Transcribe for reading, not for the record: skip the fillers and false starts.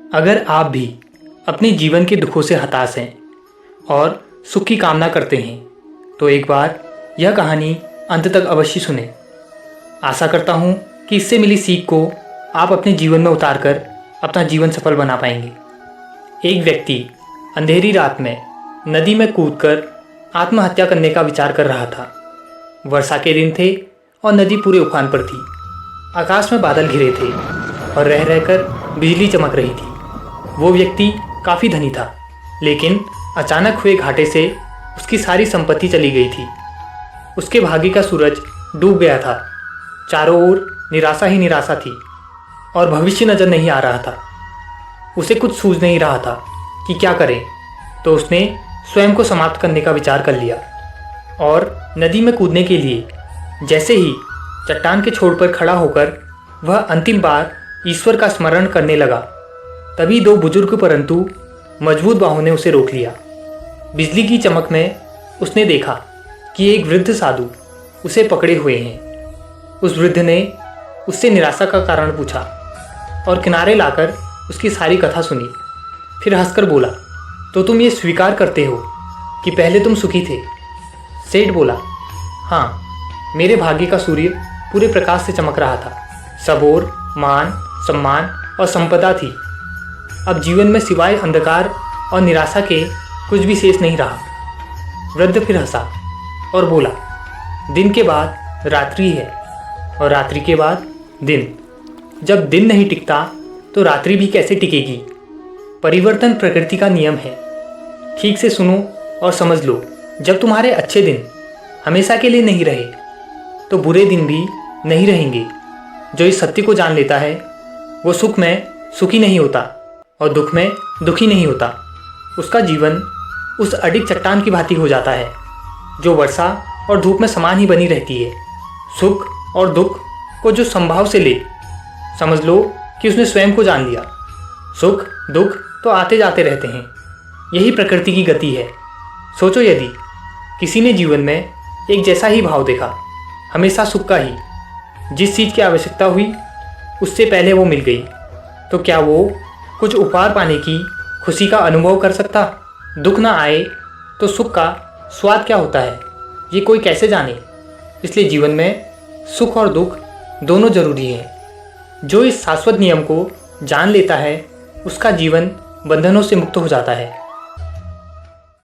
अगर आप भी अपने जीवन के दुखों से हताश हैं और सुख की कामना करते हैं तो एक बार यह कहानी अंत तक अवश्य सुनें। आशा करता हूँ कि इससे मिली सीख को आप अपने जीवन में उतारकर अपना जीवन सफल बना पाएंगे। एक व्यक्ति अंधेरी रात में नदी में कूदकर आत्महत्या करने का विचार कर रहा था। वर्षा के दिन थे और नदी पूरे उफान पर थी। आकाश में बादल घिरे थे और रह रहकर बिजली चमक रही थी। वो व्यक्ति काफ़ी धनी था, लेकिन अचानक हुए घाटे से उसकी सारी संपत्ति चली गई थी। उसके भाग्य का सूरज डूब गया था। चारों ओर निराशा ही निराशा थी और भविष्य नजर नहीं आ रहा था। उसे कुछ सूझ नहीं रहा था कि क्या करे, तो उसने स्वयं को समाप्त करने का विचार कर लिया और नदी में कूदने के लिए जैसे ही चट्टान के छोर पर खड़ा होकर वह अंतिम बार ईश्वर का स्मरण करने लगा, तभी दो बुजुर्ग परंतु मजबूत बाहों ने उसे रोक लिया। बिजली की चमक में उसने देखा कि एक वृद्ध साधु उसे पकड़े हुए हैं। उस वृद्ध ने उससे निराशा का कारण पूछा और किनारे लाकर उसकी सारी कथा सुनी। फिर हंसकर बोला, तो तुम ये स्वीकार करते हो कि पहले तुम सुखी थे? सेठ बोला, हाँ, मेरे भाग्य का सूर्य पूरे प्रकाश से चमक रहा था। सब ओर मान, सम्मान और संपदा थी। अब जीवन में सिवाय अंधकार और निराशा के कुछ भी शेष नहीं रहा। वृद्ध फिर हंसा और बोला, दिन के बाद रात्रि है और रात्रि के बाद दिन। जब दिन नहीं टिकता तो रात्रि भी कैसे टिकेगी? परिवर्तन प्रकृति का नियम है। ठीक से सुनो और समझ लो, जब तुम्हारे अच्छे दिन हमेशा के लिए नहीं रहे तो बुरे दिन भी नहीं रहेंगे। जो इस सत्य को जान लेता है वो सुख में सुखी नहीं होता और दुख में दुखी नहीं होता। उसका जीवन उस अडिग चट्टान की भांति हो जाता है जो वर्षा और धूप में समान ही बनी रहती है। सुख और दुख को जो संभाव से ले, समझ लो कि उसने स्वयं को जान लिया। सुख दुख तो आते जाते रहते हैं, यही प्रकृति की गति है। सोचो, यदि किसी ने जीवन में एक जैसा ही भाव देखा, हमेशा सुख का ही, जिस चीज़ की आवश्यकता हुई उससे पहले वो मिल गई, तो क्या वो कुछ उपहार पाने की खुशी का अनुभव कर सकता? दुख ना आए तो सुख का स्वाद क्या होता है, ये कोई कैसे जाने? इसलिए जीवन में सुख और दुख दोनों जरूरी है। जो इस शाश्वत नियम को जान लेता है उसका जीवन बंधनों से मुक्त हो जाता है।